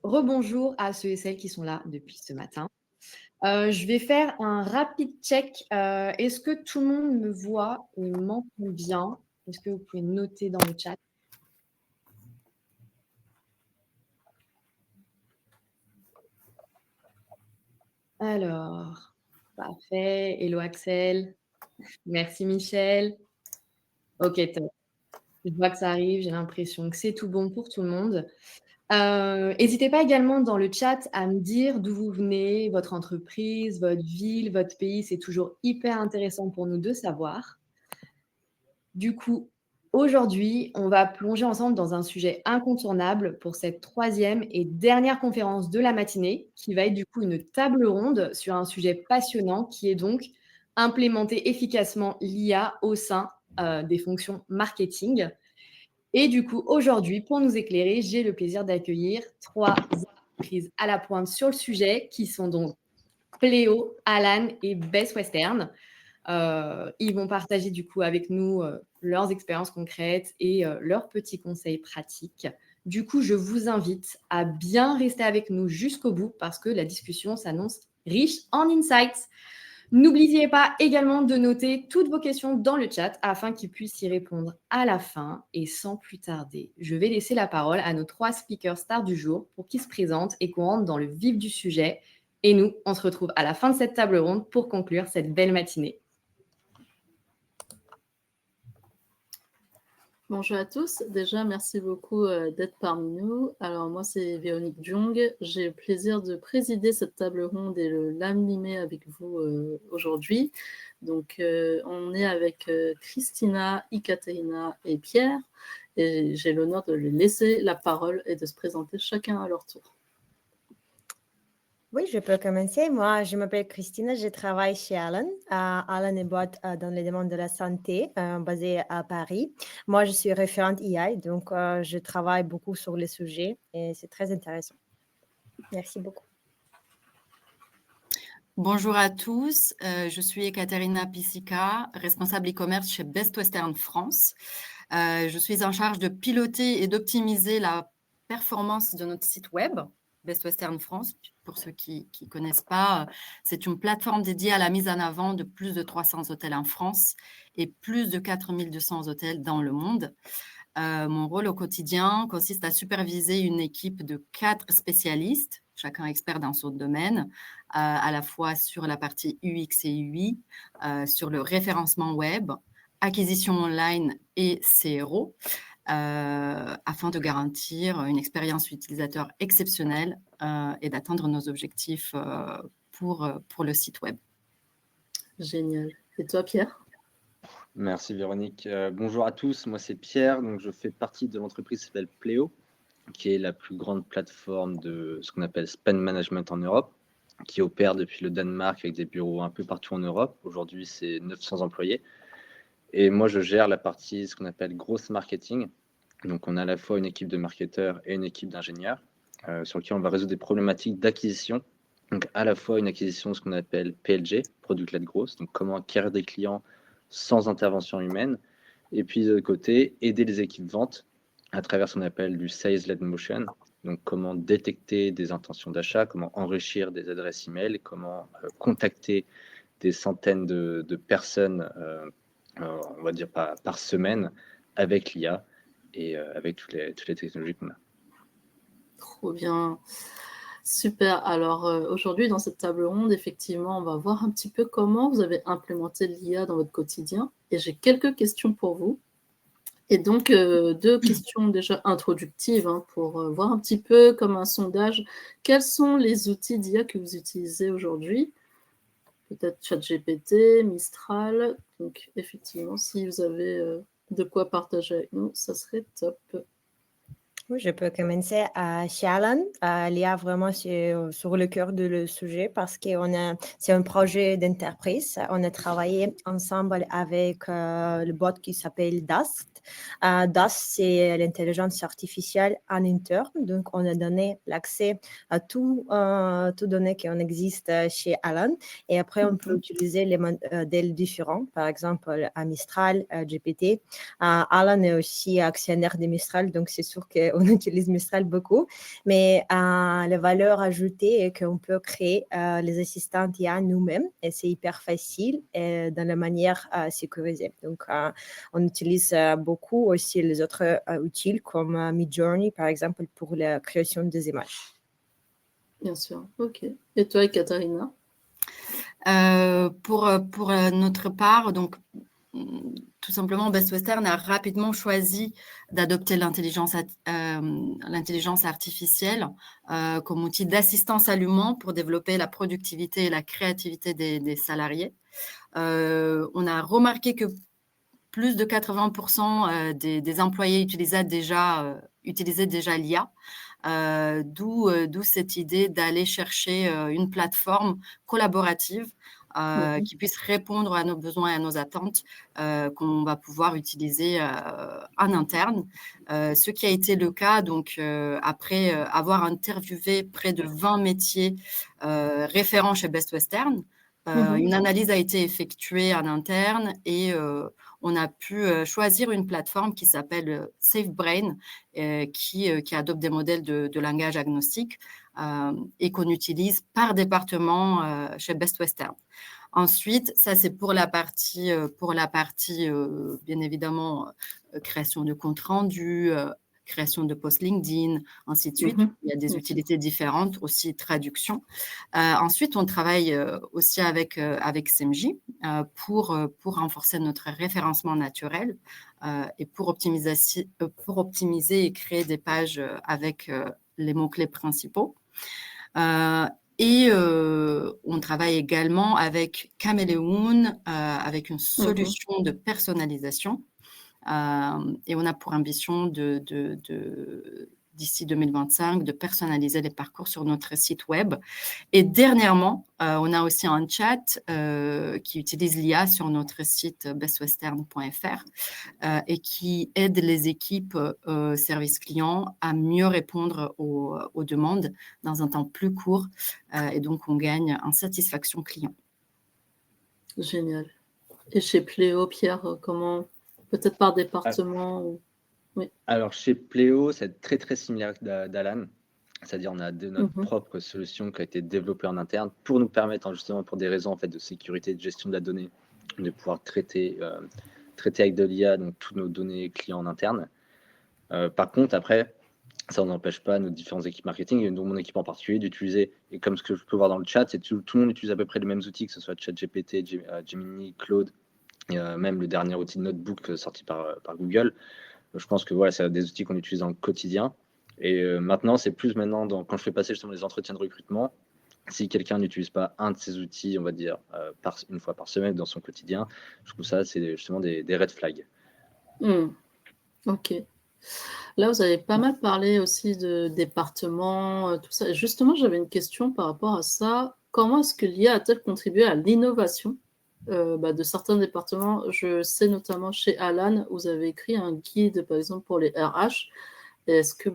Rebonjour à ceux et celles qui sont là depuis ce matin. Je vais faire un rapide check. Est-ce que tout le monde me voit et m'entend bien? Est-ce que vous pouvez noter dans le chat? Alors, parfait. Hello Axel. Merci Michel. Ok, top. Je vois que ça arrive. J'ai l'impression que c'est tout bon pour tout le monde. N'hésitez pas également dans le chat à me dire d'où vous venez, votre entreprise, votre ville, votre pays. C'est toujours hyper intéressant pour nous de savoir. Du coup, aujourd'hui, on va plonger ensemble dans un sujet incontournable pour cette troisième et dernière conférence de la matinée, qui va être du coup une table ronde sur un sujet passionnant qui est donc implémenter efficacement l'IA au sein des fonctions marketing. Et du coup, aujourd'hui, pour nous éclairer, j'ai le plaisir d'accueillir trois entreprises à la pointe sur le sujet, qui sont donc Pléo, Alan et Best Western. Ils vont partager du coup avec nous leurs expériences concrètes et leurs petits conseils pratiques. Du coup, je vous invite à bien rester avec nous jusqu'au bout parce que la discussion s'annonce riche en insights. N'oubliez pas également de noter toutes vos questions dans le chat afin qu'ils puissent y répondre à la fin. Et sans plus tarder, je vais laisser la parole à nos trois speakers stars du jour pour qu'ils se présentent et qu'on rentre dans le vif du sujet. Et nous, on se retrouve à la fin de cette table ronde pour conclure cette belle matinée. Bonjour à tous. Déjà, merci beaucoup d'être parmi nous. Alors, moi, c'est Véronique Jung. J'ai le plaisir de présider cette table ronde et l'animer avec vous aujourd'hui. Donc, on est avec Christina, Ekaterina et Pierre. Et j'ai l'honneur de les laisser la parole et de se présenter chacun à leur tour. Oui, je peux commencer. Moi, je m'appelle Christina, je travaille chez Alan. Alan est boîte dans les demandes de la santé, basée à Paris. Moi, je suis référente AI, donc je travaille beaucoup sur les sujets et c'est très intéressant. Merci beaucoup. Bonjour à tous, je suis Ekaterina Pisica, responsable e-commerce chez Best Western France. Je suis en charge de piloter et d'optimiser la performance de notre site web, Best Western France. Pour ceux qui ne connaissent pas, c'est une plateforme dédiée à la mise en avant de plus de 300 hôtels en France et plus de 4200 hôtels dans le monde. Mon rôle au quotidien consiste à superviser une équipe de 4 spécialistes, chacun expert dans son domaine, à la fois sur la partie UX et UI, sur le référencement web, acquisition online et CRO, afin de garantir une expérience utilisateur exceptionnelle et d'atteindre nos objectifs pour le site web. Génial. Et toi, Pierre ? Merci Véronique. Bonjour à tous, moi c'est Pierre, donc je fais partie de l'entreprise qui s'appelle Pléo, qui est la plus grande plateforme de ce qu'on appelle spend management en Europe, qui opère depuis le Danemark avec des bureaux un peu partout en Europe. Aujourd'hui, c'est 900 employés. Et moi, je gère la partie, ce qu'on appelle growth marketing. Donc, on a à la fois une équipe de marketeurs et une équipe d'ingénieurs sur lequel on va résoudre des problématiques d'acquisition. Donc, à la fois une acquisition, ce qu'on appelle PLG, Product-Led Growth, donc comment acquérir des clients sans intervention humaine. Et puis, de l'autre côté, aider les équipes ventes à travers ce qu'on appelle du Sales-Led Motion. Donc, comment détecter des intentions d'achat, comment enrichir des adresses email, comment contacter des centaines de personnes on va dire par semaine, avec l'IA et avec toutes les technologies qu'on a. Trop bien. Super. Alors, aujourd'hui, dans cette table ronde, effectivement, on va voir un petit peu comment vous avez implémenté l'IA dans votre quotidien. Et j'ai quelques questions pour vous. Et donc, 2 questions déjà introductives pour voir un petit peu comme un sondage. Quels sont les outils d'IA que vous utilisez aujourd'hui ? Peut-être ChatGPT, Mistral. Donc, effectivement, si vous avez de quoi partager avec nous, ça serait top. Oui, je peux commencer chez Alan. L'IA vraiment sur le cœur du sujet parce que c'est un projet d'entreprise. On a travaillé ensemble avec le bot qui s'appelle Dust. DAS, c'est l'intelligence artificielle en interne. Donc, on a donné l'accès à tout données qui en existe chez Alan. Et après, on peut utiliser les modèles différents, par exemple à Mistral, GPT. Alan est aussi actionnaire de Mistral, donc c'est sûr qu'on utilise Mistral beaucoup. Mais la valeur ajoutée est qu'on peut créer les assistants IA nous-mêmes et c'est hyper facile et dans la manière sécurisée. Donc, on utilise beaucoup aussi les autres outils comme Midjourney, par exemple, pour la création des images. Bien sûr, ok. Et toi, Katharina? Pour notre part, donc tout simplement, Best Western a rapidement choisi d'adopter l'intelligence artificielle comme outil d'assistance à l'humain pour développer la productivité et la créativité des salariés. On a remarqué que plus de 80% des employés utilisaient déjà l'IA, d'où cette idée d'aller chercher une plateforme collaborative qui puisse répondre à nos besoins et à nos attentes qu'on va pouvoir utiliser en interne. Ce qui a été le cas, donc après avoir interviewé près de 20 métiers référents chez Best Western, une analyse a été effectuée en interne et on a pu choisir une plateforme qui s'appelle SafeBrain, qui adopte des modèles de langage agnostique et qu'on utilise par département chez Best Western. Ensuite, ça c'est pour la partie bien évidemment création de compte rendu, création de posts LinkedIn, ainsi de suite. Il y a des utilités différentes, aussi traduction. Ensuite, on travaille aussi avec SMJ pour renforcer notre référencement naturel et pour optimiser et créer des pages avec les mots-clés principaux. Et on travaille également avec Caméléon, avec une solution de personnalisation. Et on a pour ambition d'ici 2025 de personnaliser les parcours sur notre site web. Et dernièrement, on a aussi un chat qui utilise l'IA sur notre site bestwestern.fr et qui aide les équipes service client à mieux répondre aux demandes dans un temps plus court. Et donc, on gagne en satisfaction client. Génial. Et chez Pléo, Pierre, comment... Peut-être par département Oui. Alors, chez Pléo, c'est très, très similaire d'Alan. C'est-à-dire, on a notre propre solution qui a été développée en interne pour nous permettre, justement, pour des raisons en fait, de sécurité et de gestion de la donnée, de pouvoir traiter avec de l'IA donc toutes nos données clients en interne. Par contre, après, ça n'empêche pas nos différentes équipes marketing, et dont mon équipe en particulier, d'utiliser, et comme ce que je peux voir dans le chat, c'est tout le monde utilise à peu près les mêmes outils, que ce soit ChatGPT, Gemini, Claude, et même le dernier outil de Notebook sorti par Google. Je pense que voilà, c'est des outils qu'on utilise dans le quotidien. Et maintenant, c'est plus quand je fais passer justement les entretiens de recrutement, si quelqu'un n'utilise pas un de ces outils, on va dire, une fois par semaine dans son quotidien, je trouve ça, c'est justement des red flags. Ok. Là, vous avez pas mal parlé aussi de départements, tout ça. Justement, j'avais une question par rapport à ça. Comment est-ce que l'IA a-t-elle contribué à l'innovation de certains départements? Je sais notamment chez Alan, vous avez écrit un guide, par exemple, pour les RH. Est-ce que,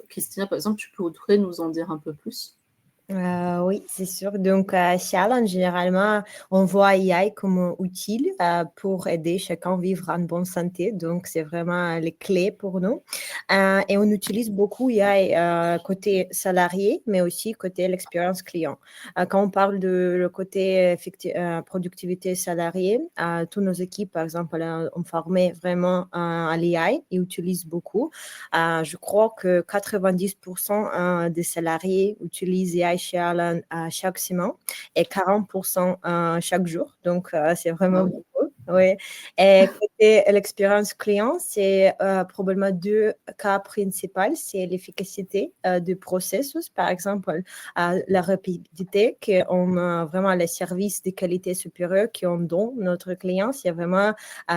Christina, par exemple, tu pourrais nous en dire un peu plus? Oui, c'est sûr. Donc, chez Alan, généralement, on voit AI comme utile pour aider chacun à vivre en bonne santé. Donc, c'est vraiment les clés pour nous. Et on utilise beaucoup AI côté salarié, mais aussi côté l'expérience client. Quand on parle de le côté productivité salariée, toutes nos équipes, par exemple, ont formé vraiment à l'AI et utilisent beaucoup. Je crois que 90% des salariés utilisent AI chez Alan chaque semaine et 40% chaque jour. Donc, c'est vraiment beaucoup. Oui. Et côté l'expérience client, c'est probablement deux cas principaux. C'est l'efficacité du processus, par exemple, la rapidité qu'on a vraiment les services de qualité supérieure qu'on donne notre client, c'est vraiment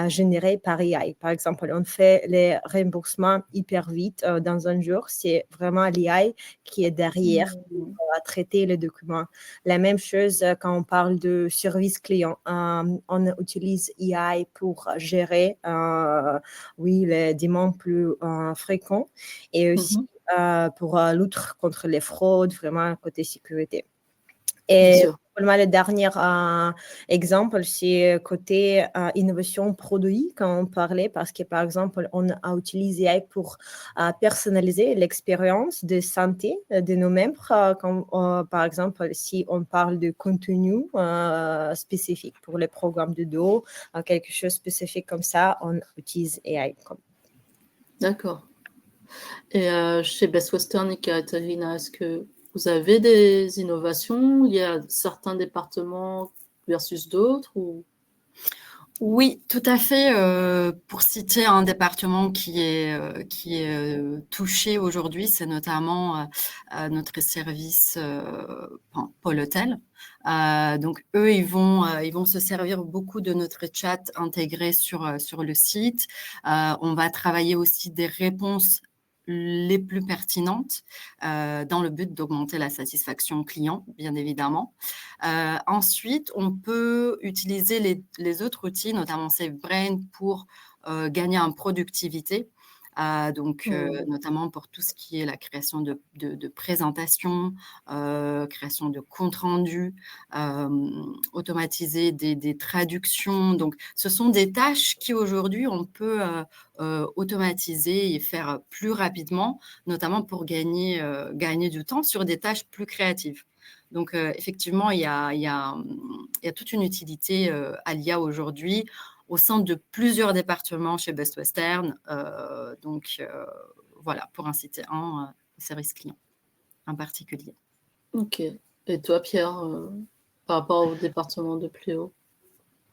généré par AI. Par exemple, on fait les remboursements hyper vite dans un jour. C'est vraiment l'AI qui est derrière pour traiter les documents. La même chose quand on parle de service client. On utilise AI pour gérer oui, les demandes plus fréquents et aussi pour lutter contre les fraudes, vraiment côté sécurité. Bien Et sûr. probablement le dernier exemple, c'est côté innovation produit quand on parlait, parce que par exemple, on a utilisé AI pour personnaliser l'expérience de santé de nos membres, comme par exemple, si on parle de contenu spécifique pour les programmes de dos, quelque chose de spécifique comme ça, on utilise AI. D'accord. Et chez Best Western et Katerina, est-ce que vous avez des innovations? Il y a certains départements versus d'autres ou... Oui, tout à fait. Pour citer un département qui est touché aujourd'hui, c'est notamment notre service Pôle Hôtel. Donc eux, ils vont se servir beaucoup de notre chat intégré sur le site. On va travailler aussi des réponses les plus pertinentes dans le but d'augmenter la satisfaction client, bien évidemment. Ensuite, on peut utiliser les autres outils, notamment SafeBrain, pour gagner en productivité. Notamment pour tout ce qui est la création de présentations, création de comptes rendus, automatiser des traductions. Donc, ce sont des tâches qui aujourd'hui on peut automatiser et faire plus rapidement, notamment pour gagner du temps sur des tâches plus créatives. Donc, effectivement, il y a toute une utilité à l'IA aujourd'hui au sein de plusieurs départements chez Best Western. Voilà, pour inciter un service client en particulier. Ok. Et toi, Pierre, par rapport au département de Pléo?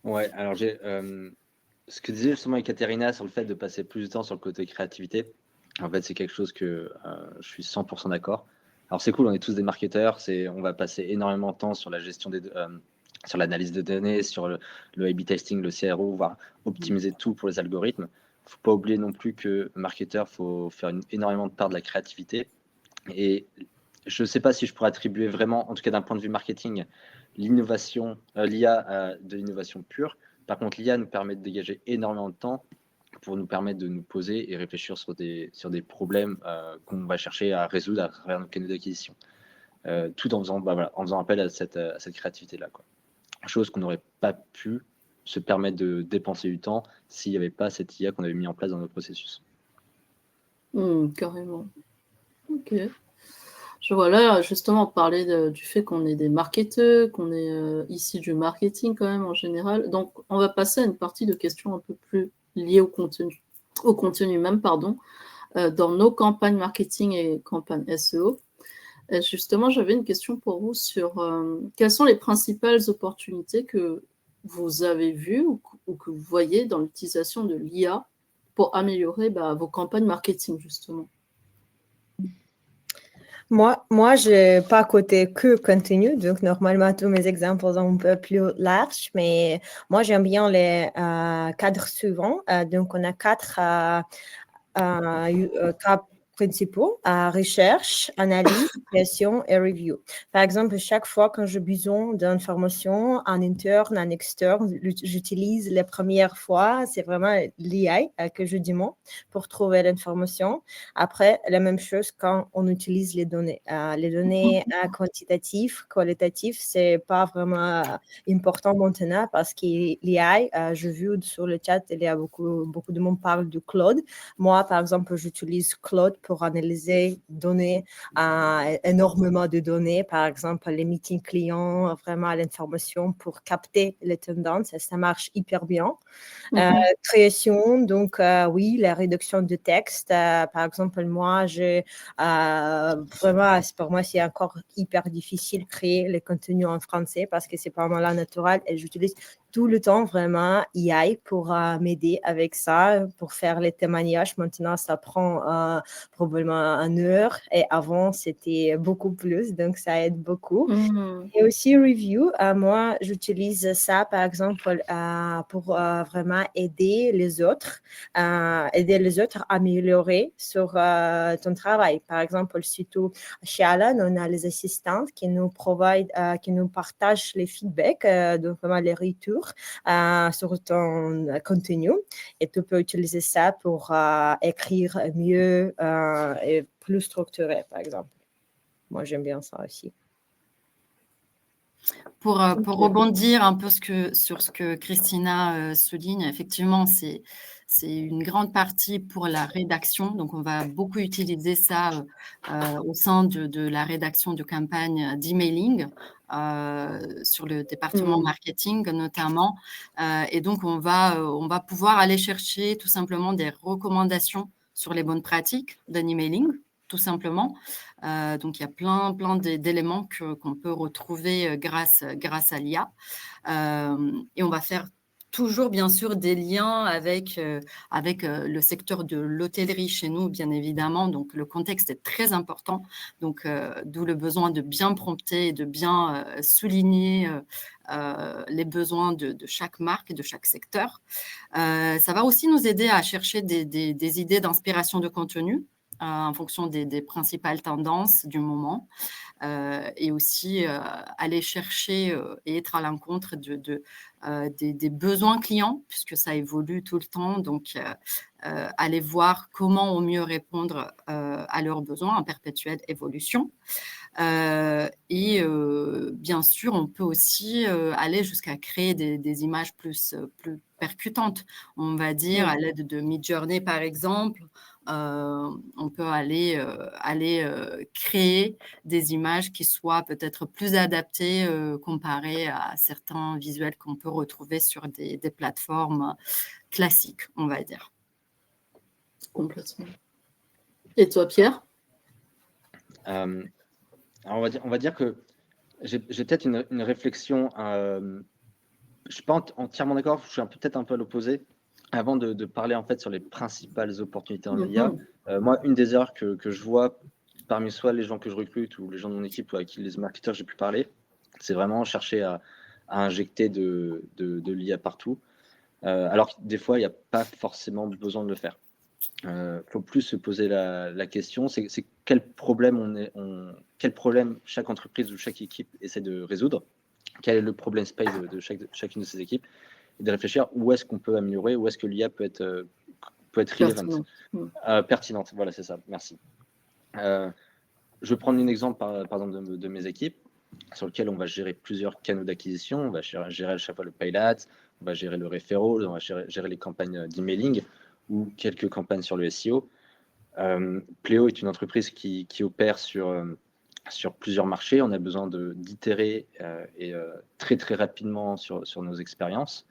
Ouais, alors ce que disait justement Ekaterina sur le fait de passer plus de temps sur le côté créativité, en fait, c'est quelque chose que je suis 100% d'accord. Alors, c'est cool, on est tous des marketeurs, on va passer énormément de temps sur la gestion sur l'analyse de données, sur le A/B testing, le CRO, voire optimiser tout pour les algorithmes. Faut pas oublier non plus que marketeur, faut faire énormément de part de la créativité. Et je ne sais pas si je pourrais attribuer vraiment, en tout cas d'un point de vue marketing, l'innovation, l'IA de l'innovation pure. Par contre, l'IA nous permet de dégager énormément de temps pour nous permettre de nous poser et réfléchir sur des problèmes qu'on va chercher à résoudre à travers nos canaux d'acquisition. Tout en faisant appel à cette créativité-là, quoi. Chose qu'on n'aurait pas pu se permettre de dépenser du temps s'il n'y avait pas cette IA qu'on avait mis en place dans nos processus. Carrément. Ok. Je vois là, justement, parler du fait qu'on est des marketeurs, qu'on est ici du marketing quand même en général. Donc, on va passer à une partie de questions un peu plus liées au contenu même, pardon, dans nos campagnes marketing et campagnes SEO. Et justement, j'avais une question pour vous sur quelles sont les principales opportunités que vous avez vues ou que vous voyez dans l'utilisation de l'IA pour améliorer vos campagnes marketing, justement. Moi, je n'ai pas côté que contenu, donc normalement, tous mes exemples sont un peu plus larges, mais moi, j'aime bien les cadres suivants. Donc, on a 4 cas principaux, recherche, analyse, création et review. Par exemple, chaque fois que j'ai besoin d'informations en interne, en externe, j'utilise les premières fois, c'est vraiment l'IA que je demande pour trouver l'information. Après, la même chose quand on utilise les données. Les données quantitatives, qualitatives, c'est pas vraiment important maintenant parce que l'IA, j'ai vu sur le chat, il y a beaucoup de monde parle de Claude. Moi, par exemple, j'utilise Claude pour analyser données, énormément de données, par exemple les meetings clients, vraiment l'information pour capter les tendances, ça marche hyper bien. Création, donc oui, la réduction de texte. Par exemple, moi, vraiment, pour moi, c'est encore hyper difficile de créer les contenus en français parce que c'est pas ma langue naturelle et j'utilise tout le temps vraiment AI pour m'aider avec ça, pour faire les témoignages. Maintenant, ça prend probablement 1 heure et avant, c'était beaucoup plus, donc ça aide beaucoup. Et aussi review, moi, j'utilise ça, par exemple, pour vraiment aider les autres à améliorer sur ton travail. Par exemple, surtout chez Alan, on a les assistantes qui nous partagent les feedbacks, donc vraiment les retours structure sur ton contenu et tu peux utiliser ça pour écrire mieux et plus structuré, par exemple. Moi, j'aime bien ça aussi. Pour rebondir un peu sur ce que Christina souligne, effectivement, c'est une grande partie pour la rédaction. Donc, on va beaucoup utiliser ça au sein de la rédaction de campagnes d'emailing sur le département marketing notamment. Et donc, on va pouvoir aller chercher tout simplement des recommandations sur les bonnes pratiques d'un emailing, tout simplement. Donc, il y a plein d'éléments qu'on peut retrouver grâce à l'IA. Et on va faire toujours, bien sûr, des liens avec le secteur de l'hôtellerie chez nous, bien évidemment. Donc, le contexte est très important. Donc, d'où le besoin de bien prompter et de bien souligner les besoins de chaque marque et de chaque secteur. Ça va aussi nous aider à chercher des idées d'inspiration de contenu en fonction des principales tendances du moment et aussi aller chercher et être à l'encontre des besoins clients puisque ça évolue tout le temps. Donc, aller voir comment au mieux répondre à leurs besoins en perpétuelle évolution. Et bien sûr, on peut aussi aller jusqu'à créer des images plus percutantes, on va dire, à l'aide de Midjourney, par exemple. On peut aller créer des images qui soient peut-être plus adaptées comparées à certains visuels qu'on peut retrouver sur des plateformes classiques, on va dire. Complètement. Et toi, Pierre? Alors on va dire que j'ai peut-être une réflexion. Je ne suis pas entièrement d'accord, je suis peut-être un peu à l'opposé. Avant de parler en fait sur les principales opportunités en IA, moi, une des erreurs que je vois parmi soit les gens que je recrute ou les gens de mon équipe ou avec qui les marketeurs j'ai pu parler, c'est vraiment chercher à injecter de l'IA partout. Alors que des fois, il n'y a pas forcément besoin de le faire. Faut plus se poser la question, c'est quel problème quel problème chaque entreprise ou chaque équipe essaie de résoudre, quel est le problème space de chacune de ces équipes, et de réfléchir où est-ce qu'on peut améliorer, où est-ce que l'IA peut être relevant, pertinente. Voilà, c'est ça. Merci. Je vais prendre un exemple par exemple de mes équipes sur lequel on va gérer plusieurs canaux d'acquisition. On va gérer à chaque fois le paid ads, on va gérer le referral, on va gérer les campagnes d'emailing ou quelques campagnes sur le SEO. Pleo est une entreprise qui opère sur plusieurs marchés. On a besoin d'itérer et très très rapidement sur nos expériences.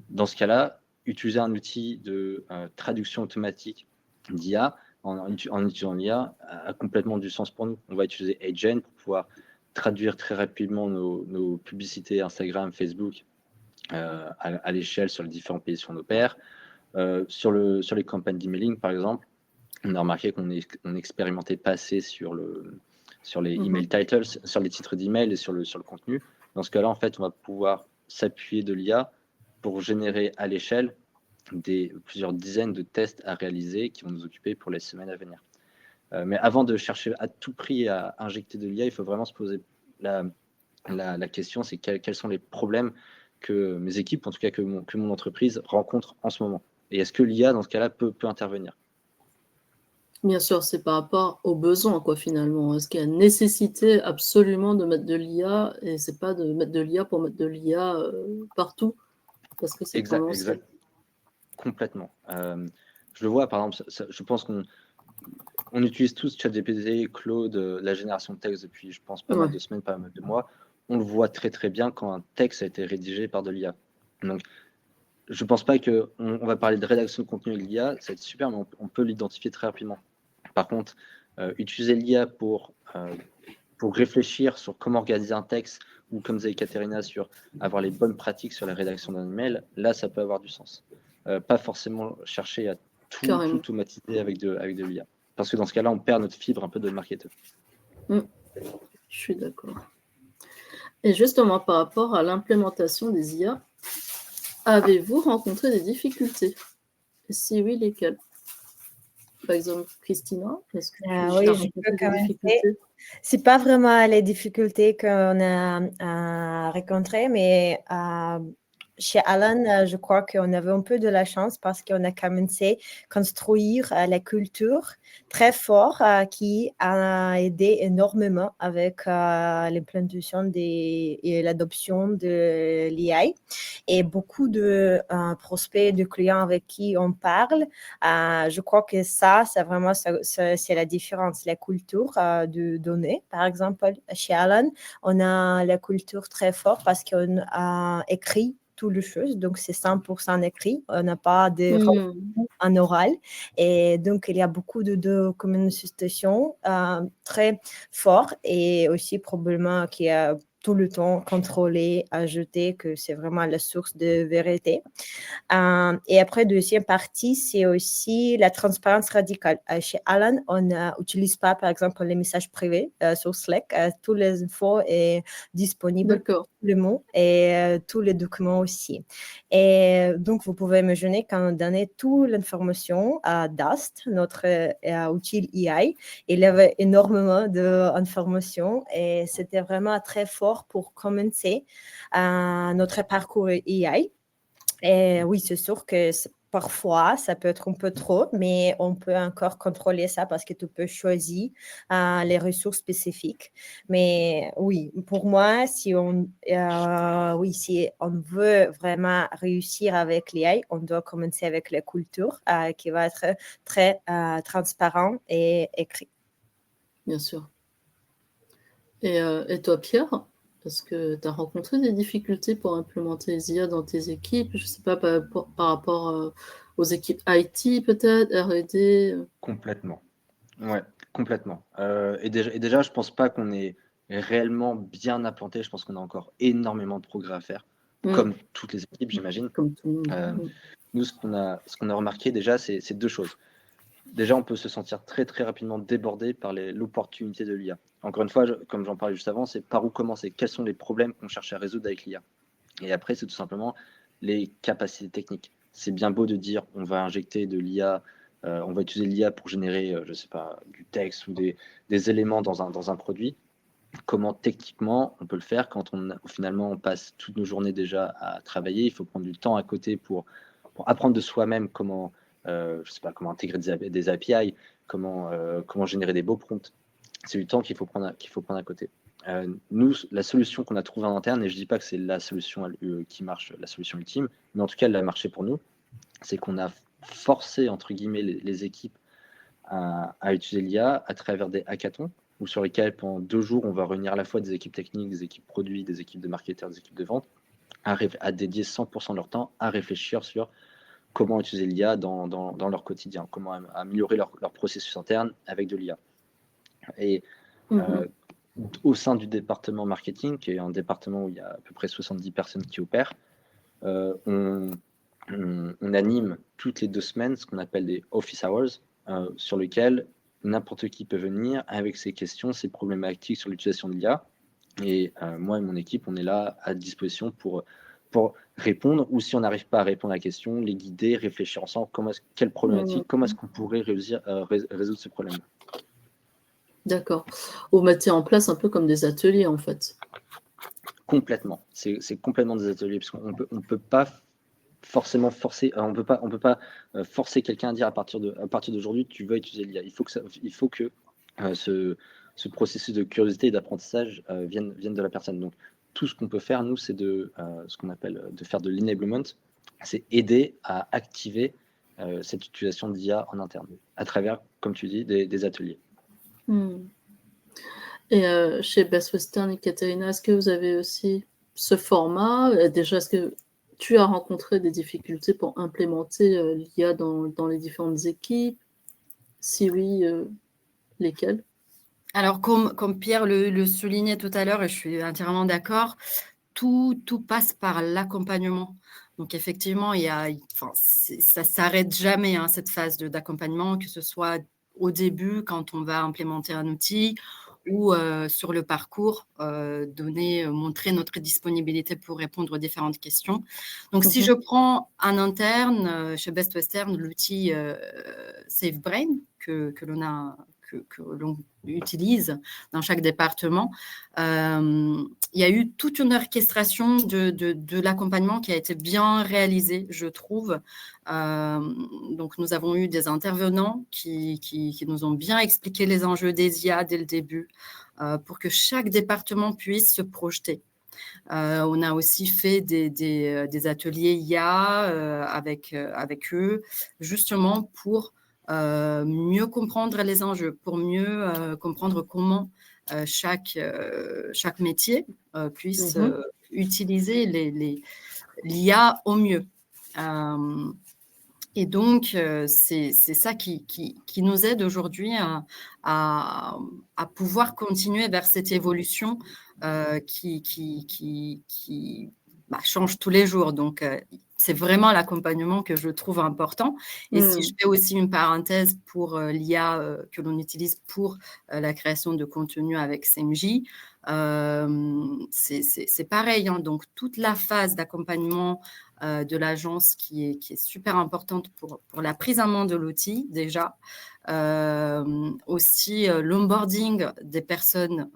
Dans ce cas-là, utiliser un outil de traduction automatique d'IA en utilisant l'IA a complètement du sens pour nous. On va utiliser Agent pour pouvoir traduire très rapidement nos publicités Instagram, Facebook à l'échelle sur les différents pays sur nos pairs. Sur les campagnes d'emailing, par exemple, on a remarqué qu'on expérimentait pas assez sur les email titles, sur les titres d'email et sur le contenu. Dans ce cas-là, en fait, on va pouvoir s'appuyer de l'IA pour générer à l'échelle plusieurs dizaines de tests à réaliser qui vont nous occuper pour les semaines à venir. Mais avant de chercher à tout prix à injecter de l'IA, il faut vraiment se poser la question, c'est quels sont les problèmes que mes équipes, en tout cas que mon entreprise rencontre en ce moment. Et est-ce que l'IA, dans ce cas-là, peut intervenir? Bien sûr, c'est par rapport aux besoins, quoi, finalement. Est-ce qu'il y a nécessité absolument de mettre de l'IA et c'est pas de mettre de l'IA pour mettre de l'IA partout? Parce que c'est exact. Complètement. Je le vois, par exemple, je pense qu'on utilise tous ChatGPT, Claude, la génération de texte depuis, je pense, pas mal de semaines, pas mal de mois. On le voit très très bien quand un texte a été rédigé par de l'IA. Donc, je ne pense pas qu'on va parler de rédaction de contenu avec l'IA, ça va être super, mais on peut l'identifier très rapidement. Par contre, utiliser l'IA pour réfléchir sur comment organiser un texte, ou comme disait Katerina, sur avoir les bonnes pratiques sur la rédaction d'un email, là, ça peut avoir du sens. Pas forcément chercher à tout automatiser avec de l'IA. Parce que dans ce cas-là, on perd notre fibre un peu de marketeur. Je suis d'accord. Et justement, par rapport à l'implémentation des IA, avez-vous rencontré des difficultés? Et si oui, lesquelles? Par exemple, Christina, est-ce que oui, je peux commencer. C'est pas vraiment les difficultés qu'on a rencontrées, mais chez Alan, je crois qu'on avait un peu de la chance parce qu'on a commencé à construire la culture très fort qui a aidé énormément avec l'implantation et l'adoption de l'IA. Et beaucoup de prospects, de clients avec qui on parle, je crois que ça c'est vraiment c'est la différence, la culture de données. Par exemple, chez Alan, on a la culture très forte parce qu'on a écrit toutes les choses, donc c'est 100% écrit, on n'a pas de en oral, et donc il y a beaucoup de communication très fort et aussi probablement qu'il y a tout le temps contrôlé, ajouté, que c'est vraiment la source de vérité. Et après, deuxième partie, c'est aussi la transparence radicale. Chez Alan, on n'utilise pas, par exemple, les messages privés sur Slack. Toutes les infos sont disponibles. D'accord. Le mot et tous les documents aussi. Et donc, vous pouvez imaginer qu'on donnait toute l'information à Dust, notre outil AI. Il y avait énormément d'informations et c'était vraiment très fort pour commencer notre parcours AI. Et oui, c'est sûr que parfois, ça peut être un peu trop, mais on peut encore contrôler ça parce que tu peux choisir les ressources spécifiques. Mais oui, pour moi, si on veut vraiment réussir avec l'AI, on doit commencer avec la culture qui va être très transparent et écrit. Bien sûr. Et toi, Pierre, est-ce que tu as rencontré des difficultés pour implémenter les IA dans tes équipes? Je ne sais pas, par rapport aux équipes IT peut-être, R&D? Complètement. Ouais, complètement. Et déjà, je pense pas qu'on est réellement bien implanté. Je pense qu'on a encore énormément de progrès à faire, comme toutes les équipes, j'imagine. Comme tout le monde. Nous, ce qu'on a remarqué déjà, c'est deux choses. Déjà, on peut se sentir très très rapidement débordé par l'opportunité de l'IA. Encore une fois, comme j'en parlais juste avant, c'est par où commencer, quels sont les problèmes qu'on cherche à résoudre avec l'IA. Et après, c'est tout simplement les capacités techniques. C'est bien beau de dire on va injecter de l'IA, on va utiliser l'IA pour générer, je sais pas, du texte ou des éléments dans un produit. Comment techniquement on peut le faire quand finalement on passe toutes nos journées déjà à travailler. Il faut prendre du temps à côté pour apprendre de soi-même comment, je sais pas, comment intégrer des API, comment générer des beaux prompts. C'est du temps qu'il faut prendre à côté. Nous, la solution qu'on a trouvée en interne, et je dis pas que c'est la solution qui marche, la solution ultime, mais en tout cas, elle a marché pour nous, c'est qu'on a forcé, entre guillemets, les équipes à utiliser l'IA à travers des hackathons, où sur lesquels, pendant 2 jours, on va réunir à la fois des équipes techniques, des équipes produits, des équipes de marketeurs, des équipes de vente, à dédier 100% de leur temps à réfléchir sur comment utiliser l'IA dans leur quotidien, comment améliorer leur processus interne avec de l'IA. Et au sein du département marketing, qui est un département où il y a à peu près 70 personnes qui opèrent, on anime toutes les 2 semaines ce qu'on appelle des office hours, sur lesquels n'importe qui peut venir avec ses questions, ses problématiques sur l'utilisation de l'IA. Et moi et mon équipe, on est là à disposition pour répondre, ou si on n'arrive pas à répondre à la question, les guider, réfléchir ensemble, quelle problématique, comment est-ce qu'on pourrait résoudre ce problème. D'accord. Vous mettez en place un peu comme des ateliers, en fait. Complètement. C'est complètement des ateliers, parce qu'on peut pas forcément forcer, on peut pas forcer quelqu'un à dire à partir d'aujourd'hui, tu vas utiliser l'IA. Il faut que ce processus de curiosité et d'apprentissage vienne de la personne. Donc, tout ce qu'on peut faire, nous, c'est ce qu'on appelle de faire de l'enablement, c'est aider à activer cette utilisation d'IA en interne, à travers, comme tu dis, des ateliers. Et chez Best Western et Katerina, est-ce que vous avez aussi ce format? Déjà, est-ce que tu as rencontré des difficultés pour implémenter l'IA dans les différentes équipes? Si oui, lesquelles? Alors, comme Pierre le soulignait tout à l'heure, et je suis entièrement d'accord, tout passe par l'accompagnement. Donc, effectivement, ça ne s'arrête jamais, hein, cette phase d'accompagnement, que ce soit au début, quand on va implémenter un outil, ou sur le parcours, montrer notre disponibilité pour répondre aux différentes questions. Donc, si je prends en interne, chez Best Western, l'outil SafeBrain que que l'on utilise dans chaque département. Il y a eu toute une orchestration de l'accompagnement qui a été bien réalisée, je trouve. Donc, nous avons eu des intervenants qui nous ont bien expliqué les enjeux des IA dès le début pour que chaque département puisse se projeter. On a aussi fait des ateliers IA avec eux, justement pour mieux comprendre les enjeux, pour mieux comprendre comment chaque métier puisse utiliser l'IA au mieux. Et donc, c'est ça qui nous aide aujourd'hui à pouvoir continuer vers cette évolution qui change tous les jours. Donc, c'est vraiment l'accompagnement que je trouve important. Et si je fais aussi une parenthèse pour l'IA que l'on utilise pour la création de contenu avec CMJ, c'est pareil. Hein. Donc, toute la phase d'accompagnement de l'agence qui est super importante pour la prise en main de l'outil déjà. Aussi l'onboarding des personnes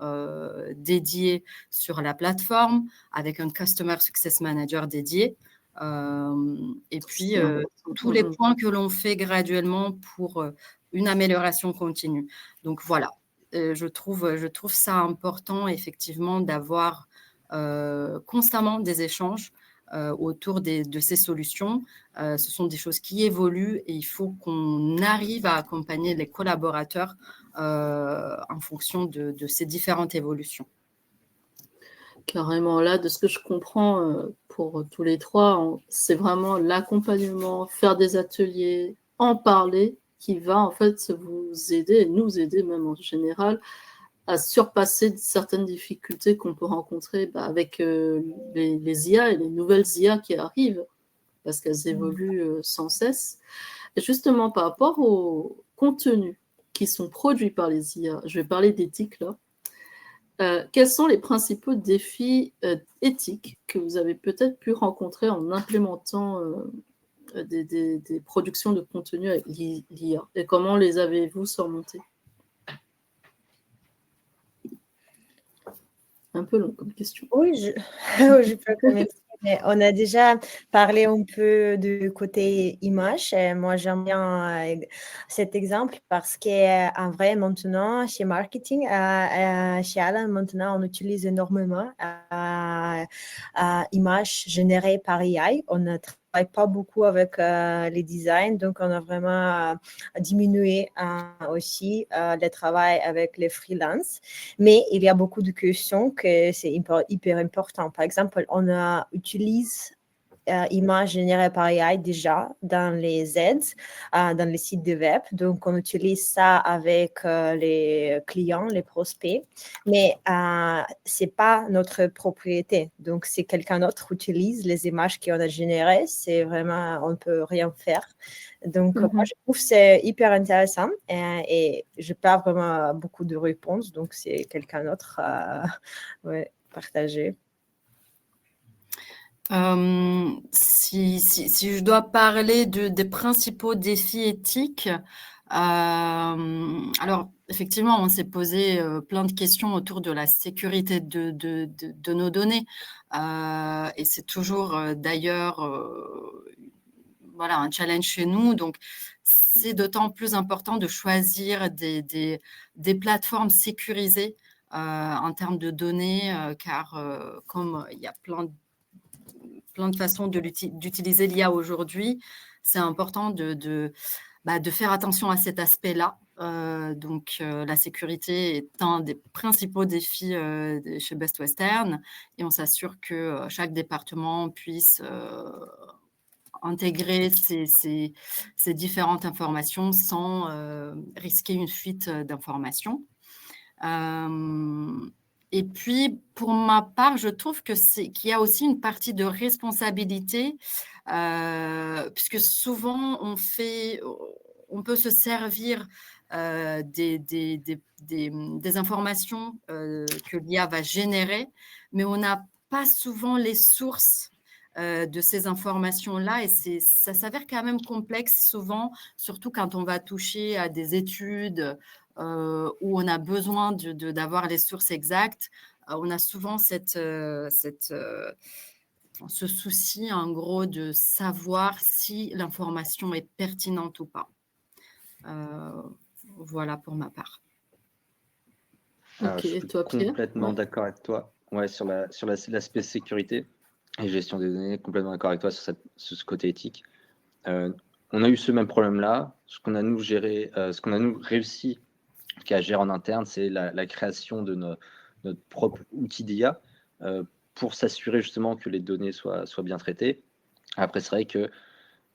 dédiées sur la plateforme avec un Customer Success Manager dédié. Et puis, tous les points que l'on fait graduellement pour une amélioration continue. Donc, voilà. Je trouve ça important, effectivement, d'avoir constamment des échanges autour de ces solutions. Ce sont des choses qui évoluent et il faut qu'on arrive à accompagner les collaborateurs en fonction de ces différentes évolutions. Carrément, là, de ce que je comprends pour tous les trois, c'est vraiment l'accompagnement, faire des ateliers, en parler, qui va en fait vous aider, et nous aider même en général, à surpasser certaines difficultés qu'on peut rencontrer avec les IA et les nouvelles IA qui arrivent, parce qu'elles évoluent sans cesse. Et justement, par rapport aux contenus qui sont produits par les IA, je vais parler d'éthique là, quels sont les principaux défis éthiques que vous avez peut-être pu rencontrer en implémentant des productions de contenu avec l'IA, et comment les avez-vous surmontés? Un peu long comme question. Oui, je peux commencer. Mais on a déjà parlé un peu du côté image. Et moi, j'aime bien cet exemple parce qu'en vrai, maintenant, chez marketing, chez Alan, maintenant, on utilise énormément images générées par AI. On ne travaille pas beaucoup avec les designs, donc on a vraiment diminué aussi le travail avec les freelances. Mais il y a beaucoup de questions que c'est hyper important. Par exemple, on utilise images générées par AI déjà dans les ads, dans les sites de web. Donc, on utilise ça avec les clients, les prospects, mais ce n'est pas notre propriété. Donc, si quelqu'un d'autre utilise les images qu'on a générées, c'est vraiment, on ne peut rien faire. Donc, moi, je trouve que c'est hyper intéressant et je n'ai pas vraiment beaucoup de réponses. Donc, c'est quelqu'un d'autre partager. Si je dois parler des principaux défis éthiques, alors effectivement, on s'est posé plein de questions autour de la sécurité de nos données, et c'est toujours d'ailleurs voilà, un challenge chez nous. Donc, c'est d'autant plus important de choisir des plateformes sécurisées en termes de données, car comme il y a plein de façons d'utiliser l'IA aujourd'hui, c'est important de faire attention à cet aspect-là. Donc, la sécurité est un des principaux défis chez Best Western, et on s'assure que chaque département puisse intégrer ces différentes informations sans risquer une fuite d'informations. Et puis, pour ma part, je trouve qu'il y a aussi une partie de responsabilité, puisque souvent, on peut se servir des informations que l'IA va générer, mais on n'a pas souvent les sources de ces informations-là, et ça s'avère quand même complexe souvent, surtout quand on va toucher à des études où on a besoin d'avoir les sources exactes, on a souvent ce souci, en gros, de savoir si l'information est pertinente ou pas. Voilà pour ma part. Je Ok, et suis toi, Pierre? complètement Ouais. d'accord avec toi. Ouais, sur l'aspect sécurité et gestion des données, complètement d'accord avec toi sur ce côté éthique. On a eu ce même problème-là. Ce qu'on a nous réussi à gérer en interne, c'est la création de notre propre outil d'IA pour s'assurer justement que les données soient bien traitées. Après, c'est vrai qu'il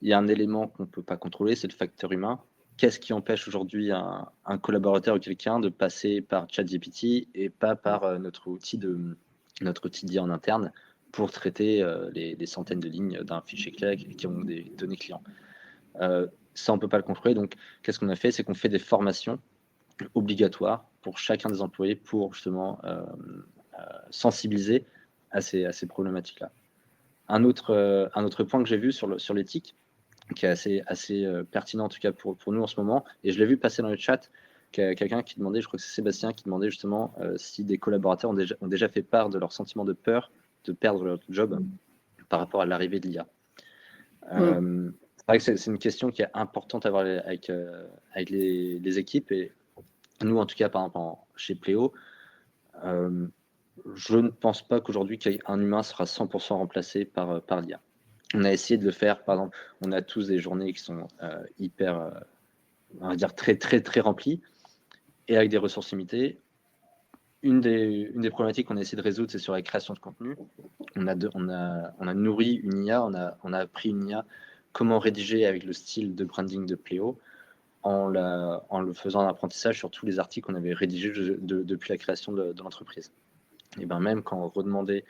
y a un élément qu'on ne peut pas contrôler, c'est le facteur humain. Qu'est-ce qui empêche aujourd'hui un collaborateur ou quelqu'un de passer par ChatGPT et pas par notre outil d'IA en interne pour traiter les centaines de lignes d'un fichier clé qui ont des données clients. Ça, on ne peut pas le contrôler. Donc, qu'est-ce qu'on a fait? C'est qu'on fait des formations obligatoires pour chacun des employés pour justement sensibiliser à ces problématiques-là. Un autre point que j'ai vu sur l'éthique, qui est assez pertinent en tout cas pour nous en ce moment, et je l'ai vu passer dans le chat, quelqu'un qui demandait, je crois que c'est Sébastien, qui demandait justement si des collaborateurs ont déjà fait part de leur sentiment de peur de perdre leur job par rapport à l'arrivée de l'IA. C'est vrai que c'est une question qui est importante à avoir avec les équipes, et nous, en tout cas, par exemple, chez Pléo, je ne pense pas qu'aujourd'hui qu'un humain sera 100% remplacé par l'IA. On a essayé de le faire, par exemple, on a tous des journées qui sont hyper, on va dire très, très, très remplies, et avec des ressources limitées. Une des problématiques qu'on a essayé de résoudre, c'est sur la création de contenu. On a nourri une IA, on a appris une IA comment rédiger avec le style de branding de Pléo, en le faisant un apprentissage sur tous les articles qu'on avait rédigés depuis la création de l'entreprise. Et ben même quand on redemandait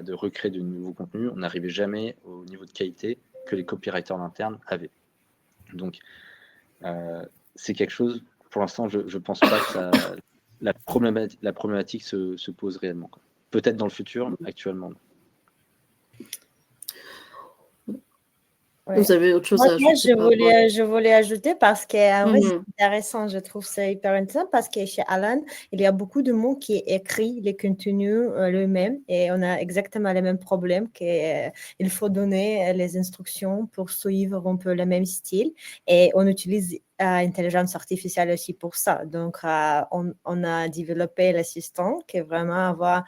de recréer de nouveaux contenus, on n'arrivait jamais au niveau de qualité que les copywriters en interne avaient. Donc, c'est quelque chose, pour l'instant, je ne pense pas que la problématique se pose réellement. Peut-être dans le futur, actuellement. Ouais. Vous avez autre chose à Moi, ajouter par rapport à... je voulais ajouter parce qu'en vrai, c'est Mhm. intéressant, je trouve ça hyper intéressant parce que chez Alan, il y a beaucoup de monde qui écrit les contenus lui-même et on a exactement le même problème qu'il faut donner les instructions pour suivre un peu le même style et on utilise intelligence artificielle aussi pour ça. Donc, on a développé l'assistant qui vraiment va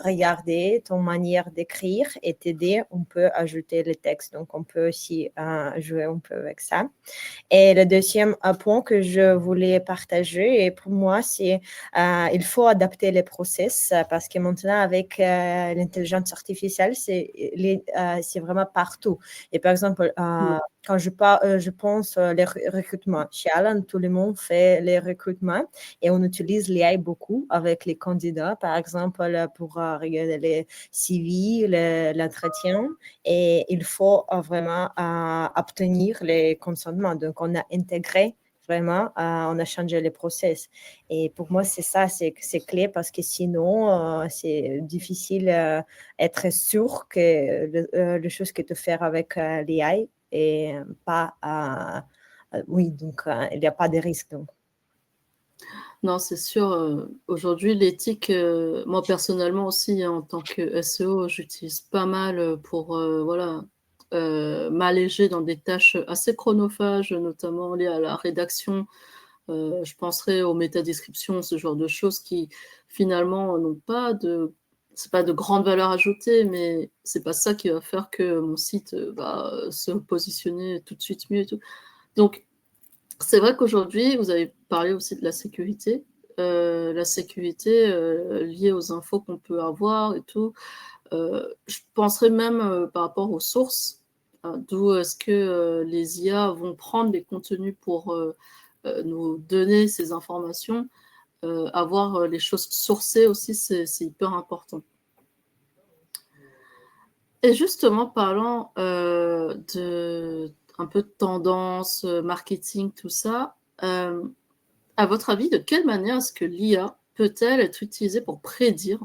regarder ton manière d'écrire et t'aider. On peut ajouter le texte. Donc, on peut aussi jouer un peu avec ça. Et le deuxième point que je voulais partager, et pour moi, c'est il faut adapter les process parce que maintenant, avec l'intelligence artificielle, c'est vraiment partout. Et par exemple, quand je pense les recrutements, chez Alan, tout le monde fait les recrutements et on utilise l'AI beaucoup avec les candidats, par exemple, pour regarder les CV, l'entretien. Et il faut vraiment obtenir les consentements. Donc, on a intégré vraiment, on a changé les process. Et pour moi, c'est ça, c'est clé parce que sinon, c'est difficile d'être sûr que les choses que tu fais avec l'AI et pas... oui, donc il n'y a pas de risque. Donc. Non, c'est sûr. Aujourd'hui, l'éthique, moi personnellement aussi, en tant que SEO, j'utilise pas mal pour voilà, m'alléger dans des tâches assez chronophages, notamment liées à la rédaction. Je penserais aux métadescriptions, ce genre de choses qui finalement n'ont pas de... C'est pas de grande valeur ajoutée, mais c'est pas ça qui va faire que mon site va se positionner tout de suite mieux et tout. Donc, c'est vrai qu'aujourd'hui, vous avez parlé aussi de la sécurité liée aux infos qu'on peut avoir et tout. Je penserais même par rapport aux sources, d'où est-ce que les IA vont prendre les contenus pour nous donner ces informations. Avoir les choses sourcées aussi, c'est hyper important. Et justement, parlant de un peu de tendance, marketing, tout ça, à votre avis, de quelle manière est-ce que l'IA peut-elle être utilisée pour prédire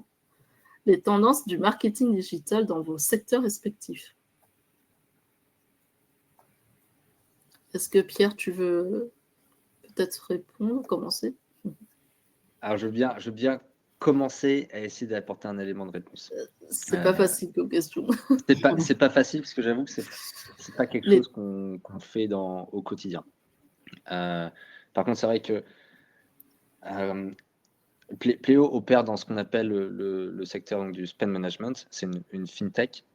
les tendances du marketing digital dans vos secteurs respectifs? Est-ce que Pierre, tu veux peut-être répondre, commencer? Alors, je veux bien commencer à essayer d'apporter un élément de réponse. C'est pas facile comme question. C'est pas facile parce que j'avoue que c'est pas quelque Mais chose qu'on fait au quotidien. Par contre, c'est vrai que Pléo opère dans ce qu'on appelle le secteur donc, du spend management. C'est une fintech.